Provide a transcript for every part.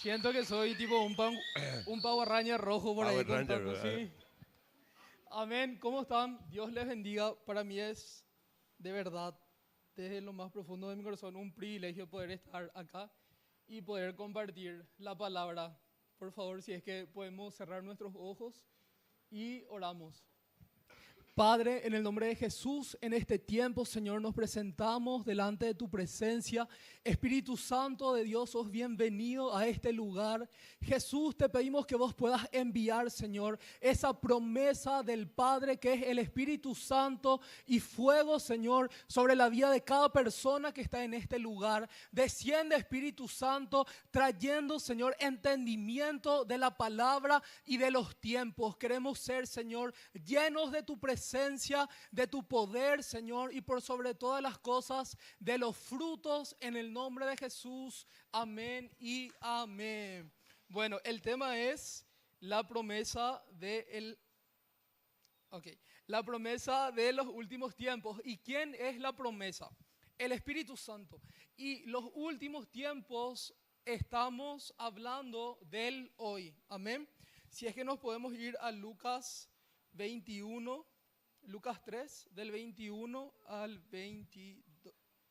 Siento que soy tipo un Power Ranger rojo por ahí Power con Ranger, Taku, ¿verdad? sí. Amén. ¿Cómo están? Dios les bendiga. Para mí es de verdad, desde lo más profundo de mi corazón, un privilegio poder estar acá y poder compartir la palabra. Por favor, si es que podemos cerrar nuestros ojos y oramos. Padre, en el nombre de Jesús, en este tiempo, Señor, nos presentamos delante de tu presencia. Espíritu Santo de Dios, sos bienvenido a este lugar. Jesús, te pedimos que vos puedas enviar, Señor, esa promesa del Padre que es el Espíritu Santo y fuego, Señor, sobre la vida de cada persona que está en este lugar. Desciende, Espíritu Santo, trayendo, Señor, entendimiento de la palabra y de los tiempos. Queremos ser, Señor, llenos de tu presencia, de tu poder, Señor, y por sobre todas las cosas, de los frutos en el nombre de Jesús. Amén y amén. Bueno, el tema es la promesa la promesa de los últimos tiempos. ¿Y quién es la promesa? El Espíritu Santo. Y los últimos tiempos estamos hablando del hoy. Amén. Si es que nos podemos ir a Lucas 21. Lucas 3, del 21 al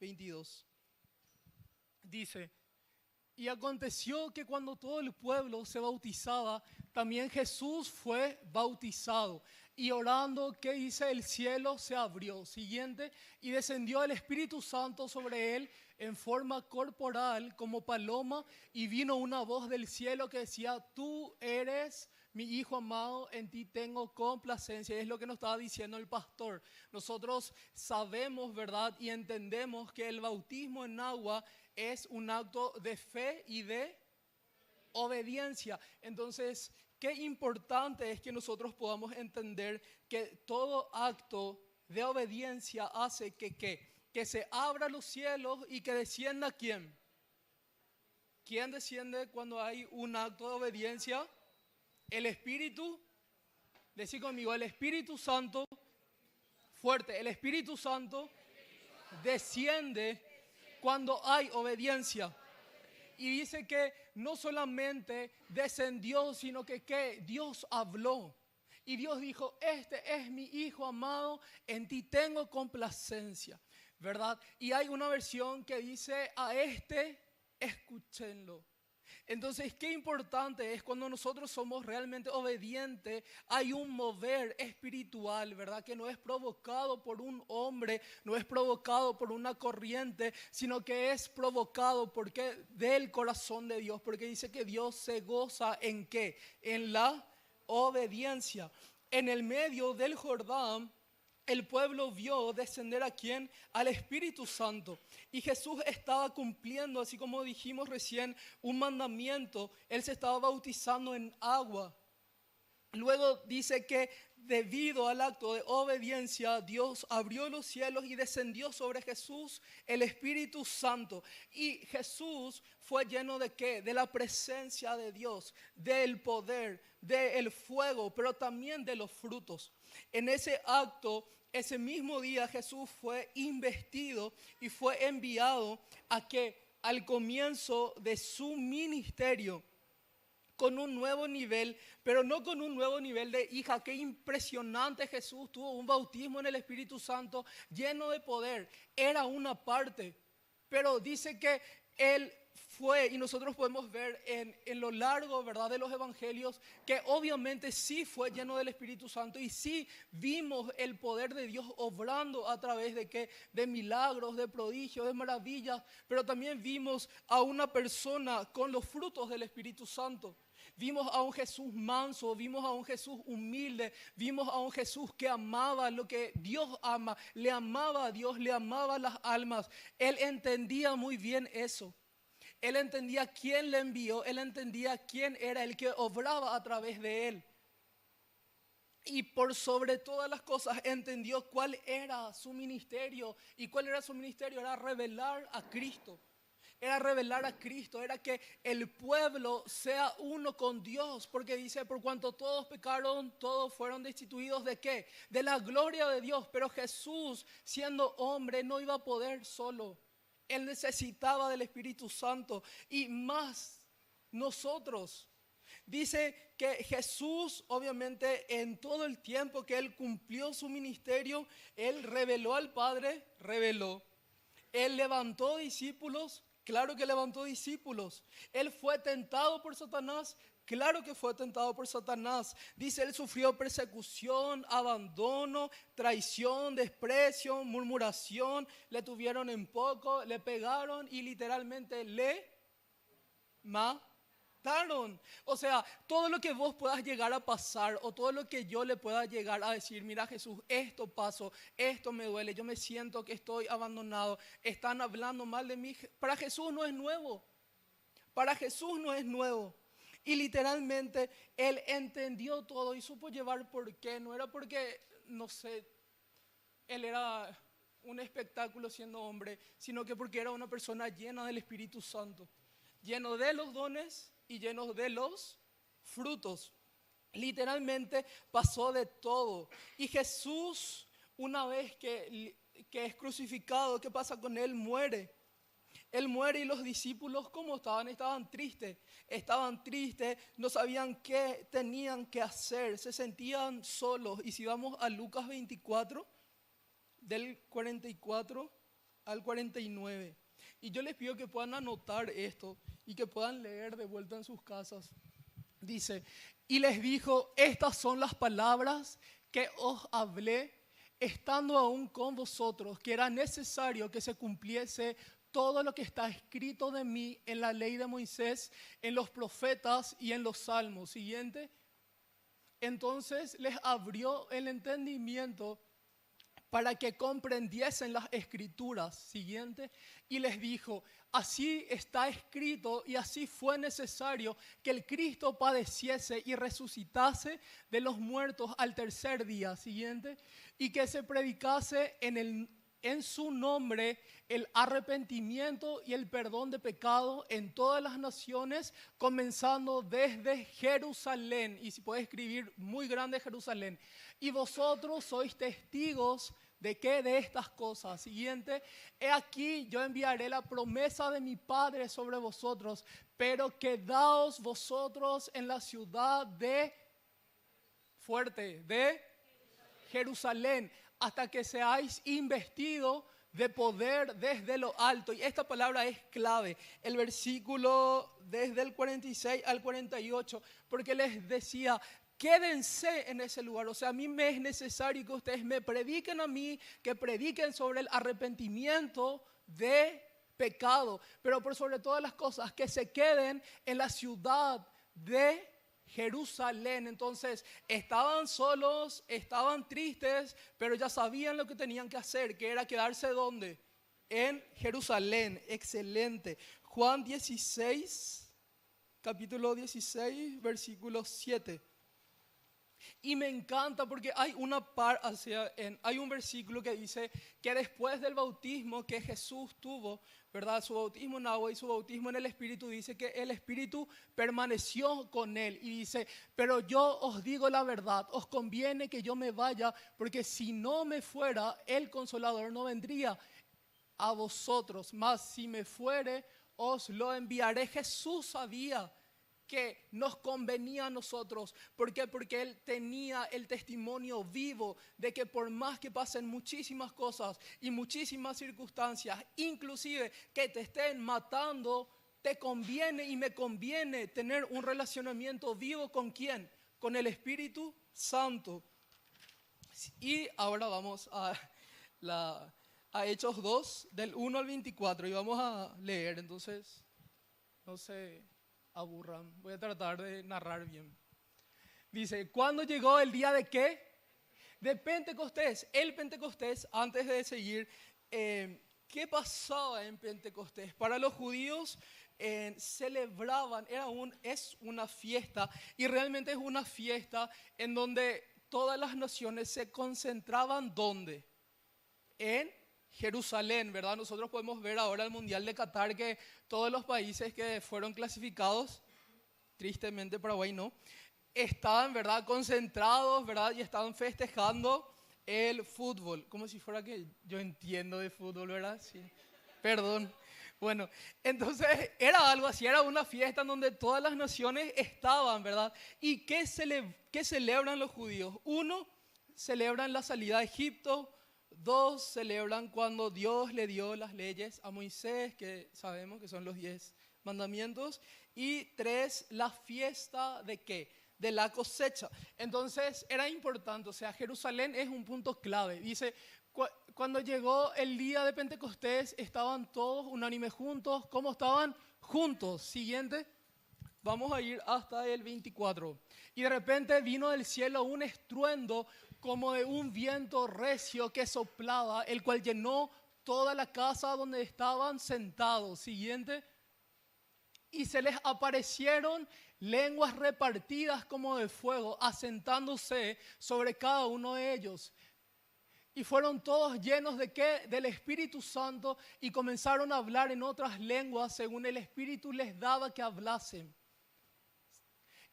22. Dice, y aconteció que cuando todo el pueblo se bautizaba, también Jesús fue bautizado. Y orando, ¿qué dice? El cielo se abrió. Siguiente, y descendió el Espíritu Santo sobre él en forma corporal como paloma, y vino una voz del cielo que decía, tú eres mi hijo amado, en ti tengo complacencia. Y es lo que nos estaba diciendo el pastor. Nosotros sabemos, ¿verdad? Y entendemos que el bautismo en agua es un acto de fe y de obediencia. Entonces, qué importante es que nosotros podamos entender que todo acto de obediencia hace que se abran los cielos y que descienda ¿quién? ¿Quién desciende cuando hay un acto de obediencia? El Espíritu, decí conmigo, el Espíritu Santo, fuerte, el Espíritu Santo desciende cuando hay obediencia. Y dice que no solamente descendió, sino que Dios habló. Y Dios dijo, este es mi hijo amado, en ti tengo complacencia, ¿verdad? Y hay una versión que dice, a este escúchenlo. Entonces, qué importante es cuando nosotros somos realmente obedientes, hay un mover espiritual, ¿verdad? Que no es provocado por un hombre, no es provocado por una corriente, sino que es provocado porque del corazón de Dios, porque dice que Dios se goza ¿en qué? En la obediencia. En el medio del Jordán, el pueblo vio descender a quién? Al Espíritu Santo. Y Jesús estaba cumpliendo, así como dijimos recién, un mandamiento. Él se estaba bautizando en agua. Luego dice que debido al acto de obediencia, Dios abrió los cielos y descendió sobre Jesús el Espíritu Santo. Y Jesús fue lleno ¿de qué? De la presencia de Dios, del poder, del fuego, pero también de los frutos. En ese acto, ese mismo día, Jesús fue investido y fue enviado a que al comienzo de su ministerio, con un nuevo nivel, pero no con un nuevo nivel de hija. Qué impresionante, Jesús tuvo un bautismo en el Espíritu Santo lleno de poder. Era una parte, pero dice que Él fue, y nosotros podemos ver en lo largo, ¿verdad?, de los evangelios, que obviamente sí fue lleno del Espíritu Santo y sí vimos el poder de Dios obrando a través de qué, de milagros, de prodigios, de maravillas, pero también vimos a una persona con los frutos del Espíritu Santo. Vimos a un Jesús manso, vimos a un Jesús humilde, vimos a un Jesús que amaba lo que Dios ama, le amaba a Dios, le amaba las almas. Él entendía muy bien eso. Él entendía quién le envió, él entendía quién era el que obraba a través de él. Y por sobre todas las cosas entendió cuál era su ministerio. ¿Y cuál era su ministerio? Era revelar a Cristo. Era revelar a Cristo, era que el pueblo sea uno con Dios, porque dice, por cuanto todos pecaron, todos fueron destituidos ¿de qué? De la gloria de Dios. Pero Jesús, siendo hombre, no iba a poder solo. Él necesitaba del Espíritu Santo y más nosotros. Dice que Jesús, obviamente, en todo el tiempo que Él cumplió su ministerio, Él reveló al Padre, reveló. Él levantó discípulos, claro que levantó discípulos. Él fue tentado por Satanás, claro que fue tentado por Satanás. Dice, Él sufrió persecución, abandono, traición, desprecio, murmuración. Le tuvieron en poco, le pegaron y literalmente le mataron. O sea, todo lo que vos puedas llegar a pasar o todo lo que yo le pueda llegar a decir, mira Jesús, esto pasó, esto me duele, yo me siento que estoy abandonado, están hablando mal de mí. Para Jesús no es nuevo. Para Jesús no es nuevo. Y literalmente Él entendió todo y supo llevar por qué. No era porque, no sé, Él era un espectáculo siendo hombre, sino que porque era una persona llena del Espíritu Santo, lleno de los dones y llenos de los frutos. Literalmente pasó de todo. Y Jesús, una vez que es crucificado, ¿qué pasa con Él? Muere. Él muere y los discípulos, ¿cómo estaban? Estaban tristes, no sabían qué tenían que hacer, se sentían solos. Y si vamos a Lucas 24, del 44 al 49. Y yo les pido que puedan anotar esto y que puedan leer de vuelta en sus casas. Dice, y les dijo, estas son las palabras que os hablé estando aún con vosotros, que era necesario que se cumpliese todo lo que está escrito de mí en la ley de Moisés, en los profetas y en los salmos. Siguiente. Entonces les abrió el entendimiento para que comprendiesen las escrituras. Siguiente. Y les dijo, así está escrito y así fue necesario que el Cristo padeciese y resucitase de los muertos al tercer día. Siguiente. Y que se predicase en su nombre el arrepentimiento y el perdón de pecado en todas las naciones, comenzando desde Jerusalén. Y si puede escribir muy grande Jerusalén. Y vosotros sois testigos de qué, de estas cosas. Siguiente, he aquí yo enviaré la promesa de mi Padre sobre vosotros, pero quedaos vosotros en la ciudad de Jerusalén, hasta que seáis investidos de poder desde lo alto. Y esta palabra es clave, el versículo desde el 46 al 48, porque les decía, quédense en ese lugar. O sea, a mí me es necesario que ustedes me prediquen a mí, que prediquen sobre el arrepentimiento de pecado, pero por sobre todas las cosas, que se queden en la ciudad de Jerusalén. Entonces, estaban solos, estaban tristes, pero ya sabían lo que tenían que hacer, que era quedarse ¿dónde? En Jerusalén. Excelente. Juan 16, capítulo 16, versículo 7. Y me encanta porque hay hay un versículo que dice que después del bautismo que Jesús tuvo, ¿verdad? Su bautismo en agua y su bautismo en el Espíritu, dice que el Espíritu permaneció con él. Y dice, pero yo os digo la verdad, os conviene que yo me vaya, porque si no me fuera, el Consolador no vendría a vosotros, mas si me fuere, os lo enviaré. Jesús sabía que nos convenía a nosotros. ¿Por qué? Porque Él tenía el testimonio vivo de que por más que pasen muchísimas cosas y muchísimas circunstancias, inclusive que te estén matando, te conviene y me conviene tener un relacionamiento vivo ¿con quién? Con el Espíritu Santo. Y ahora vamos a Hechos 2, del 1 al 24, y vamos a leer. Entonces, no sé, aburran, voy a tratar de narrar bien. Dice, ¿cuándo llegó el día de qué? De Pentecostés. El Pentecostés, antes de seguir, ¿qué pasaba en Pentecostés? Para los judíos celebraban, es una fiesta, y realmente es una fiesta en donde todas las naciones se concentraban, ¿dónde? En Jerusalén, ¿verdad? Nosotros podemos ver ahora el Mundial de Qatar que todos los países que fueron clasificados, tristemente Paraguay no, estaban, ¿verdad?, concentrados, ¿verdad?, y estaban festejando el fútbol, como si fuera que yo entiendo de fútbol, ¿verdad? Sí. Perdón. Bueno, entonces era algo así, era una fiesta en donde todas las naciones estaban, ¿verdad? ¿Y qué celebran los judíos? Uno, celebran la salida de Egipto. Dos, celebran cuando Dios le dio las leyes a Moisés, que sabemos que son los 10 mandamientos. Y tres, la fiesta de ¿qué? De la cosecha. Entonces era importante, o sea, Jerusalén es un punto clave. Dice, cuando llegó el día de Pentecostés, estaban todos unánimes juntos. ¿Cómo estaban? Juntos. Siguiente. Vamos a ir hasta el 24. Y de repente vino del cielo un estruendo como de un viento recio que soplaba, el cual llenó toda la casa donde estaban sentados. Siguiente. Y se les aparecieron lenguas repartidas como de fuego, asentándose sobre cada uno de ellos. Y fueron todos llenos de ¿qué? Del Espíritu Santo, y comenzaron a hablar en otras lenguas según el Espíritu les daba que hablasen.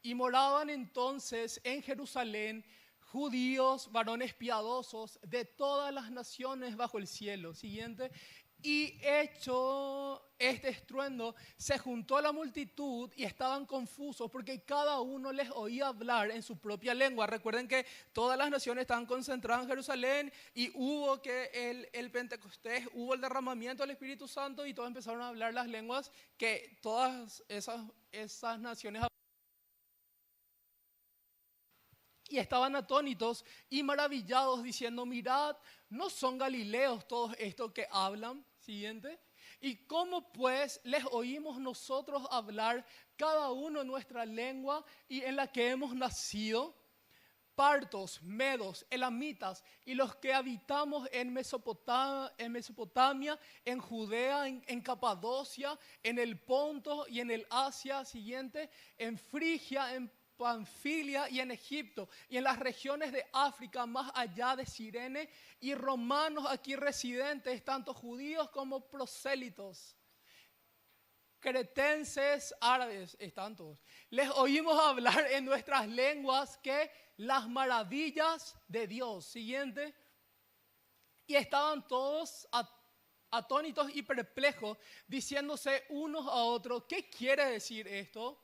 Y moraban entonces en Jerusalén judíos, varones piadosos de todas las naciones bajo el cielo. Siguiente. Y hecho este estruendo, se juntó la multitud y estaban confusos porque cada uno les oía hablar en su propia lengua. Recuerden que todas las naciones estaban concentradas en Jerusalén y hubo que el Pentecostés, hubo el derramamiento del Espíritu Santo y todos empezaron a hablar las lenguas que todas esas naciones. Y estaban atónitos y maravillados diciendo, mirad, ¿no son galileos todos estos que hablan? Siguiente. ¿Y cómo pues les oímos nosotros hablar cada uno en nuestra lengua y en la que hemos nacido? Partos, medos, elamitas y los que habitamos en Mesopotamia, en Judea, en Capadocia, en el Ponto y en el Asia, siguiente, en Frigia, en Panfilia y en Egipto y en las regiones de África más allá de Cirene, y romanos aquí residentes, tanto judíos como prosélitos, cretenses, árabes, están todos. Les oímos hablar en nuestras lenguas que las maravillas de Dios. Siguiente. Y estaban todos atónitos y perplejos, diciéndose unos a otros, ¿qué quiere decir esto?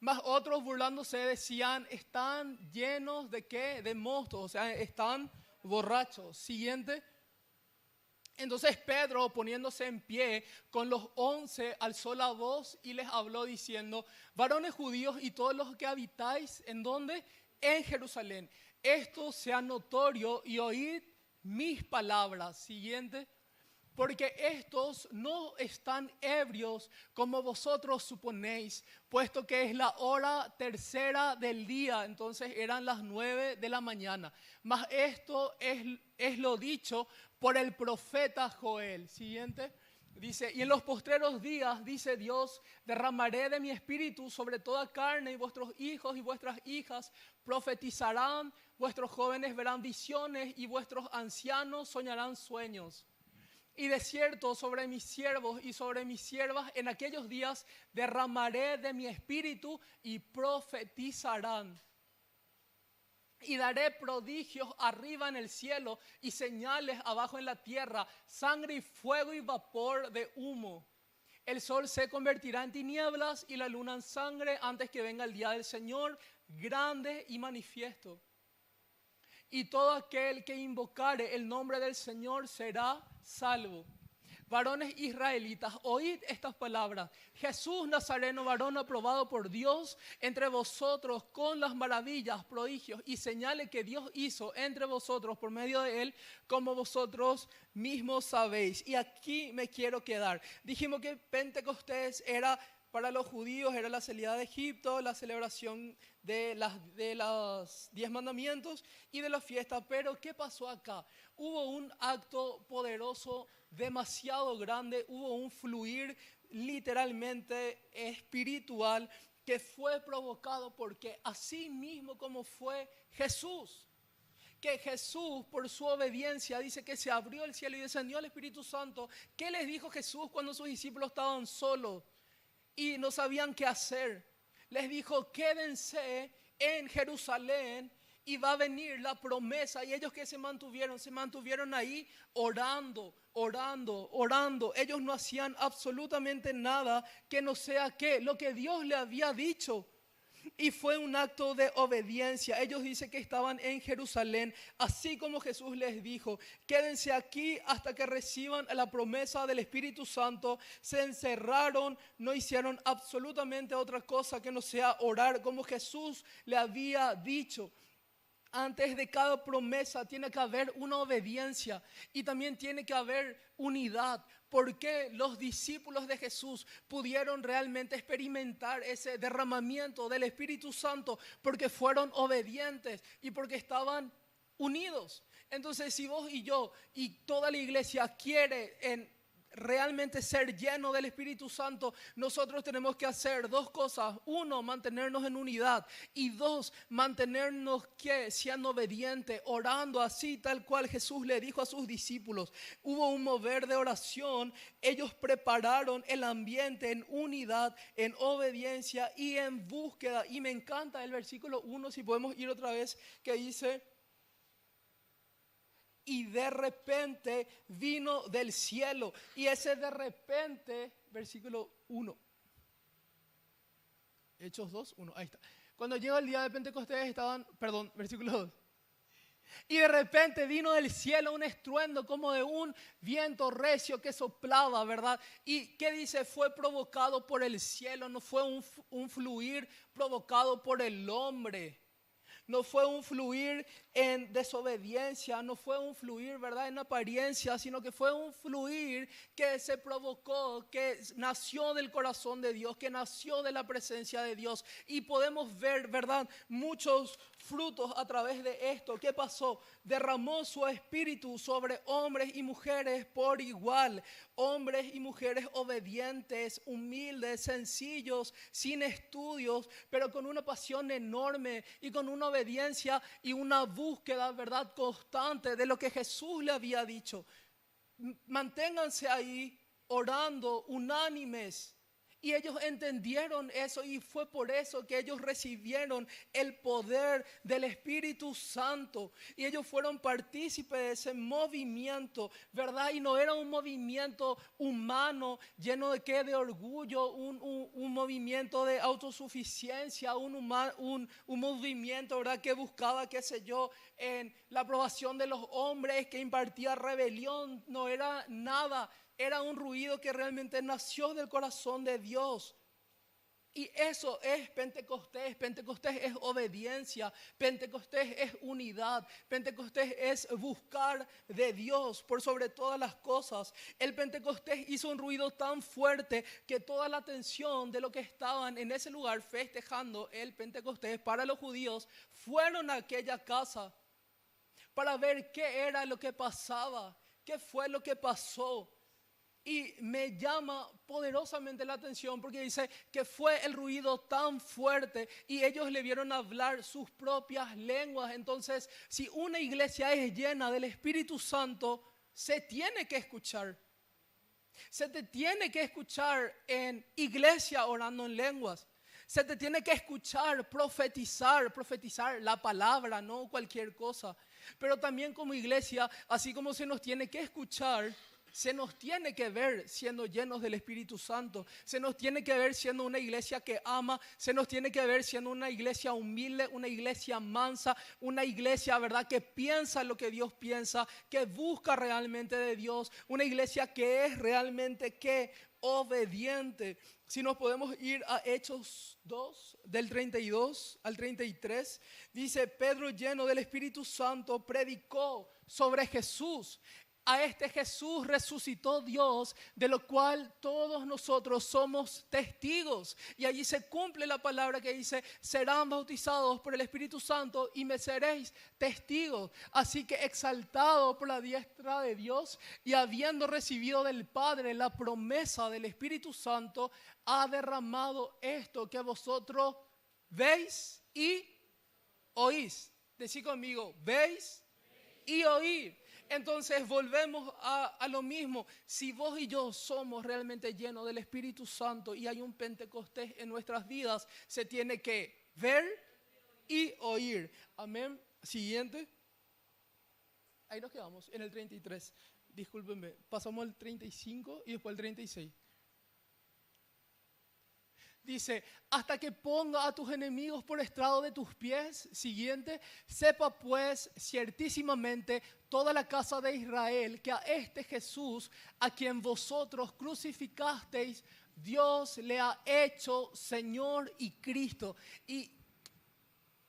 Mas otros burlándose decían, están llenos de ¿qué? De mosto, o sea, están borrachos. Siguiente. Entonces Pedro, poniéndose en pie con los 11, alzó la voz y les habló diciendo, varones judíos y todos los que habitáis, ¿en dónde? En Jerusalén. Esto sea notorio y oíd mis palabras. Siguiente. Porque estos no están ebrios como vosotros suponéis, puesto que es la hora tercera del día, entonces eran las 9 de la mañana. Mas esto es lo dicho por el profeta Joel. Siguiente. Dice, y en los postreros días, dice Dios, derramaré de mi espíritu sobre toda carne, y vuestros hijos y vuestras hijas profetizarán, vuestros jóvenes verán visiones y vuestros ancianos soñarán sueños. Y de cierto sobre mis siervos y sobre mis siervas en aquellos días derramaré de mi espíritu y profetizarán. Y daré prodigios arriba en el cielo y señales abajo en la tierra, sangre y fuego y vapor de humo. El sol se convertirá en tinieblas y la luna en sangre antes que venga el día del Señor, grande y manifiesto. Y todo aquel que invocare el nombre del Señor será salvo. Varones israelitas, oíd estas palabras. Jesús Nazareno, varón aprobado por Dios entre vosotros con las maravillas, prodigios y señales que Dios hizo entre vosotros por medio de él, como vosotros mismos sabéis. Y aquí me quiero quedar. Dijimos que Pentecostés era para los judíos, era la salida de Egipto, la celebración de los 10 mandamientos y de la fiesta. Pero ¿qué pasó acá? Hubo un acto poderoso, demasiado grande, hubo un fluir literalmente espiritual que fue provocado porque así mismo como fue Jesús. Que Jesús, por su obediencia, dice que se abrió el cielo y descendió el Espíritu Santo. ¿Qué les dijo Jesús cuando sus discípulos estaban solos y no sabían qué hacer? Les dijo, quédense en Jerusalén y va a venir la promesa. Y ellos que se mantuvieron ahí orando, orando. Ellos no hacían absolutamente nada que no sea lo que Dios le había dicho. Y fue un acto de obediencia. Ellos dicen que estaban en Jerusalén, así como Jesús les dijo, quédense aquí hasta que reciban la promesa del Espíritu Santo. Se encerraron, no hicieron absolutamente otra cosa que no sea orar como Jesús le había dicho. Antes de cada promesa tiene que haber una obediencia y también tiene que haber unidad. Porque los discípulos de Jesús pudieron realmente experimentar ese derramamiento del Espíritu Santo porque fueron obedientes y porque estaban unidos. Entonces, si vos y yo y toda la iglesia quiere realmente ser lleno del Espíritu Santo, nosotros tenemos que hacer dos cosas. Uno, mantenernos en unidad. Y dos, mantenernos siendo obedientes, orando así tal cual Jesús le dijo a sus discípulos. Hubo un mover de oración. Ellos prepararon el ambiente en unidad, en obediencia y en búsqueda. Y me encanta el versículo 1, si podemos ir otra vez, que dice: y de repente vino del cielo. Y ese de repente, versículo 1. Hechos 2, 1, ahí está. Cuando llegó el día de Pentecostés versículo 2. Y de repente vino del cielo un estruendo como de un viento recio que soplaba, ¿verdad? ¿Y qué dice? Fue provocado por el cielo, no fue un fluir provocado por el hombre. No fue un fluir en desobediencia, no fue un fluir, ¿verdad?, en apariencia, sino que fue un fluir que se provocó, que nació del corazón de Dios, que nació de la presencia de Dios. Y podemos ver, ¿verdad?, muchos frutos a través de esto. ¿Qué pasó? Derramó su espíritu sobre hombres y mujeres por igual. Hombres y mujeres obedientes, humildes, sencillos, sin estudios, pero con una pasión enorme y con una obediencia y una búsqueda, ¿verdad?, constante de lo que Jesús le había dicho. Manténganse ahí orando, unánimes. Y ellos entendieron eso y fue por eso que ellos recibieron el poder del Espíritu Santo. Y ellos fueron partícipes de ese movimiento, ¿verdad? Y no era un movimiento humano lleno de de orgullo, un movimiento de autosuficiencia, un movimiento, ¿verdad?, que buscaba, qué sé yo, en la aprobación de los hombres, que impartía rebelión. No era nada. Era un ruido que realmente nació del corazón de Dios. Y eso es Pentecostés. Pentecostés es obediencia. Pentecostés es unidad. Pentecostés es buscar de Dios por sobre todas las cosas. El Pentecostés hizo un ruido tan fuerte que toda la atención de los que estaban en ese lugar festejando el Pentecostés para los judíos fueron a aquella casa para ver qué era lo que pasaba, qué fue lo que pasó. Y me llama poderosamente la atención porque dice que fue el ruido tan fuerte y ellos le vieron hablar sus propias lenguas. Entonces, si una iglesia es llena del Espíritu Santo, se tiene que escuchar. Se te tiene que escuchar en iglesia orando en lenguas. Se te tiene que escuchar profetizar la palabra, no cualquier cosa. Pero también como iglesia, así como se nos tiene que escuchar, se nos tiene que ver siendo llenos del Espíritu Santo. Se nos tiene que ver siendo una iglesia que ama. Se nos tiene que ver siendo una iglesia humilde, una iglesia mansa, una iglesia, ¿verdad?, que piensa lo que Dios piensa, que busca realmente de Dios. Una iglesia que es realmente obediente. Si nos podemos ir a Hechos 2, del 32 al 33, dice: Pedro, lleno del Espíritu Santo, predicó sobre Jesús. A este Jesús resucitó Dios, de lo cual todos nosotros somos testigos. Y allí se cumple la palabra que dice: serán bautizados por el Espíritu Santo y me seréis testigos. Así que, exaltado por la diestra de Dios y habiendo recibido del Padre la promesa del Espíritu Santo, ha derramado esto que vosotros veis y oís. Decí conmigo: veis y oír. Entonces volvemos a lo mismo. Si vos y yo somos realmente llenos del Espíritu Santo y hay un Pentecostés en nuestras vidas, se tiene que ver y oír. Amén. Siguiente. Ahí nos quedamos en el 33. discúlpenme, pasamos al 35 y después al 36. Dice, hasta que ponga a tus enemigos por estrado de tus pies. Siguiente, sepa pues ciertísimamente toda la casa de Israel que a este Jesús, a quien vosotros crucificasteis, Dios le ha hecho Señor y Cristo. Y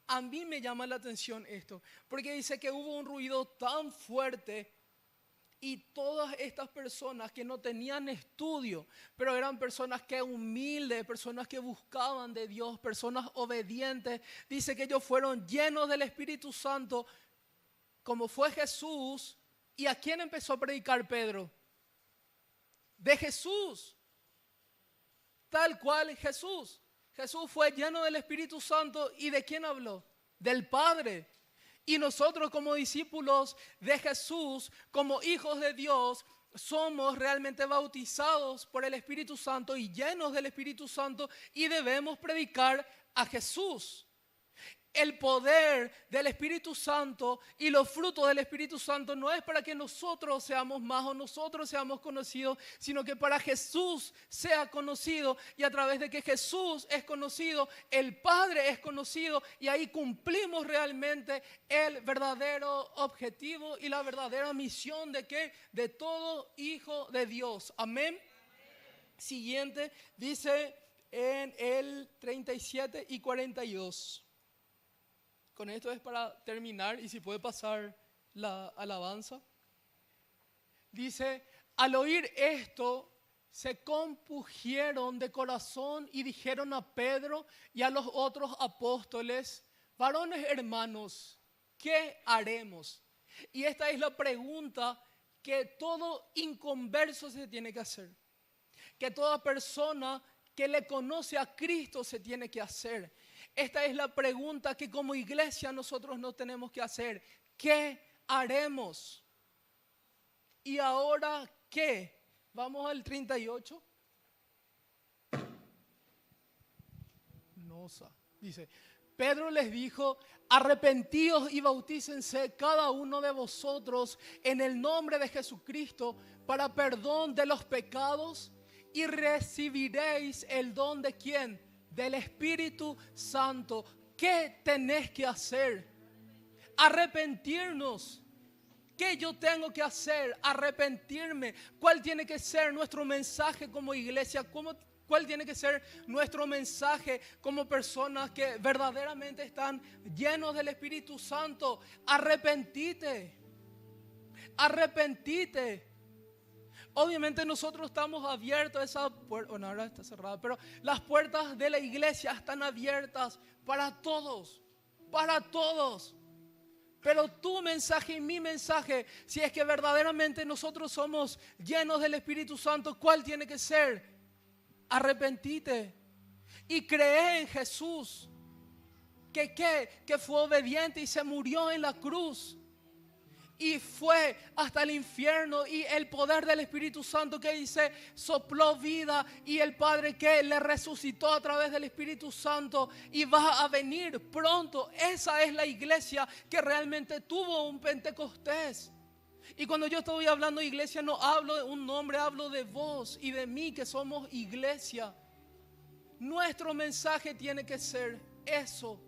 a mí me llama la atención esto, porque dice que hubo un ruido tan fuerte y todas estas personas que no tenían estudio, pero eran personas que humildes, personas que buscaban de Dios, personas obedientes, dice que ellos fueron llenos del Espíritu Santo, como fue Jesús. ¿Y a quién empezó a predicar Pedro? De Jesús, tal cual Jesús. Jesús fue lleno del Espíritu Santo. ¿Y de quién habló? Del Padre. Y nosotros como discípulos de Jesús, como hijos de Dios, somos realmente bautizados por el Espíritu Santo y llenos del Espíritu Santo y debemos predicar a Jesús. El poder del Espíritu Santo y los frutos del Espíritu Santo no es para que nosotros seamos más o nosotros seamos conocidos, sino que para Jesús sea conocido, y a través de que Jesús es conocido, el Padre es conocido, y ahí cumplimos realmente el verdadero objetivo y la verdadera misión de ¿qué? De todo hijo de Dios. Amén. Siguiente, dice en el 37 y 42. Con esto es para terminar, y si puede pasar la alabanza. Dice, al oír esto, se compungieron de corazón y dijeron a Pedro y a los otros apóstoles, varones hermanos, ¿qué haremos? Y esta es la pregunta que todo inconverso se tiene que hacer, que toda persona que le conoce a Cristo se tiene que hacer. Esta es la pregunta que como iglesia nosotros nos tenemos que hacer. ¿Qué haremos? ¿Y ahora qué? Vamos al 38. Dice, Pedro les dijo, arrepentíos y bautícense cada uno de vosotros en el nombre de Jesucristo para perdón de los pecados y recibiréis el don de ¿quién? Del Espíritu Santo. ¿Qué tenés que hacer? Arrepentirnos. ¿Qué yo tengo que hacer? Arrepentirme. ¿Cuál tiene que ser nuestro mensaje como iglesia? ¿Cuál tiene que ser nuestro mensaje como personas que verdaderamente están llenos del Espíritu Santo? Arrepentite. Arrepentite. Obviamente nosotros estamos abiertos a esa puerta, bueno, ahora está cerrada, pero las puertas de la iglesia están abiertas para todos, para todos. Pero tu mensaje y mi mensaje, si es que verdaderamente nosotros somos llenos del Espíritu Santo, ¿cuál tiene que ser? Arrepentite y cree en Jesús, que fue obediente y se murió en la cruz. Y fue hasta el infierno, y el poder del Espíritu Santo que dice sopló vida, y el Padre que le resucitó a través del Espíritu Santo y va a venir pronto. Esa es la iglesia que realmente tuvo un Pentecostés. Y cuando yo estoy hablando de iglesia no hablo de un nombre, hablo de vos y de mí que somos iglesia. Nuestro mensaje tiene que ser eso.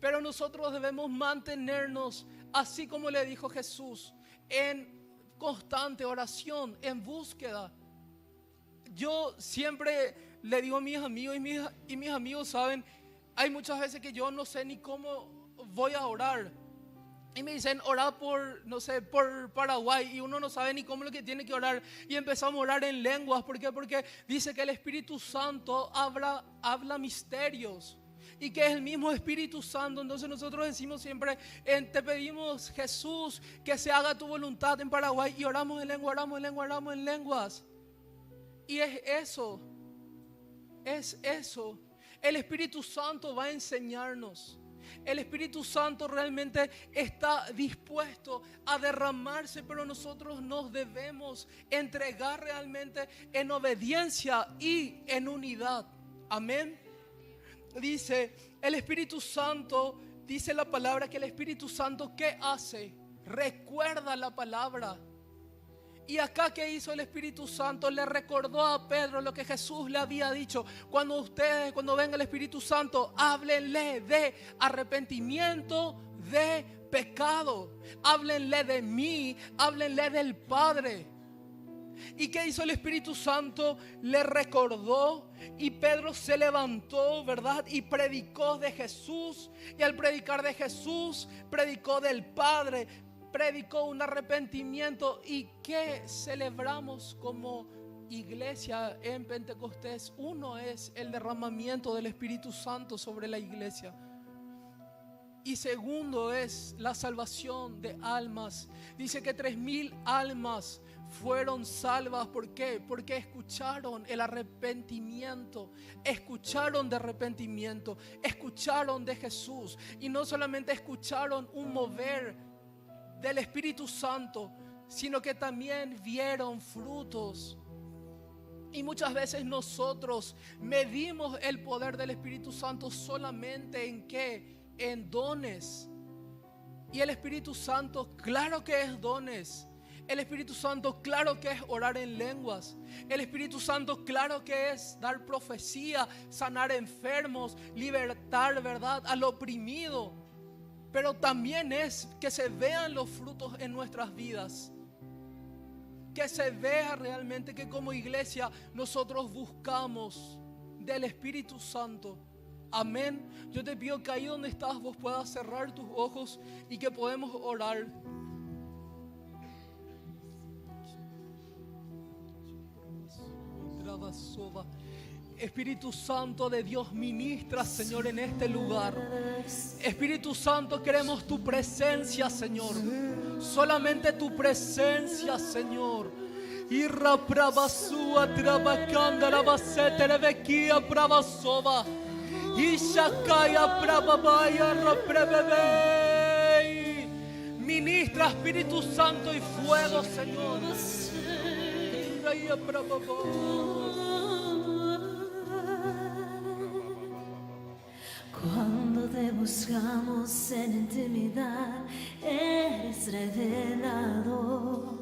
Pero nosotros debemos mantenernos, así como le dijo Jesús, en constante oración, en búsqueda. Yo siempre le digo a mis amigos, y mis amigos saben, hay muchas veces que yo no sé ni cómo voy a orar. Y me dicen, orar por, no sé, por Paraguay, y uno no sabe ni cómo es lo que tiene que orar. Y empezamos a orar en lenguas. ¿Por qué? Porque dice que el Espíritu Santo habla misterios. Y que es el mismo Espíritu Santo. Entonces nosotros decimos siempre, te pedimos, Jesús, que se haga tu voluntad en Paraguay. Y oramos en lengua, oramos en lengua, oramos en lenguas. Y es eso. Es eso. El Espíritu Santo va a enseñarnos. El Espíritu Santo realmente está dispuesto a derramarse, pero nosotros nos debemos entregar realmente en obediencia y en unidad. Amén. Dice el Espíritu Santo, dice la palabra que el Espíritu Santo ¿qué hace? Recuerda la palabra. Y acá, ¿qué hizo el Espíritu Santo? Le recordó a Pedro lo que Jesús le había dicho. Cuando venga el Espíritu Santo, háblenle de arrepentimiento, de pecado. Háblenle de mí, háblenle del Padre. ¿Y qué hizo el Espíritu Santo? Le recordó, y Pedro se levantó, ¿verdad? Y predicó de Jesús. Y al predicar de Jesús, predicó del Padre, predicó un arrepentimiento. ¿Y qué celebramos como iglesia en Pentecostés? Uno es el derramamiento del Espíritu Santo sobre la iglesia. Y segundo es la salvación de almas. Dice que 3,000 almas fueron salvas. ¿Por qué? Porque escucharon el arrepentimiento, escucharon de arrepentimiento, escucharon de Jesús. Y no solamente escucharon un mover del Espíritu Santo, sino que también vieron frutos. Y muchas veces nosotros medimos el poder del Espíritu Santo solamente en ¿qué? En dones. Y el Espíritu Santo, claro que es dones. El Espíritu Santo, claro que es orar en lenguas. El Espíritu Santo, claro que es dar profecía, sanar enfermos, libertar, ¿verdad?, al oprimido. Pero también es que se vean los frutos en nuestras vidas. Que se vea realmente que como iglesia nosotros buscamos del Espíritu Santo. Amén. Yo te pido que ahí donde estás vos puedas cerrar tus ojos y que podemos orar. Espíritu Santo de Dios, ministra, Señor, en este lugar. Espíritu Santo, queremos tu presencia, Señor. Solamente tu presencia, Señor. Irra pravasua trabacanda la basete rebequia pravasova. Ishakaya pravabaya raprevevei. Ministra, Espíritu Santo, y fuego, Señor. Irra pravabaya. Cuando te buscamos en intimidad, eres revelado.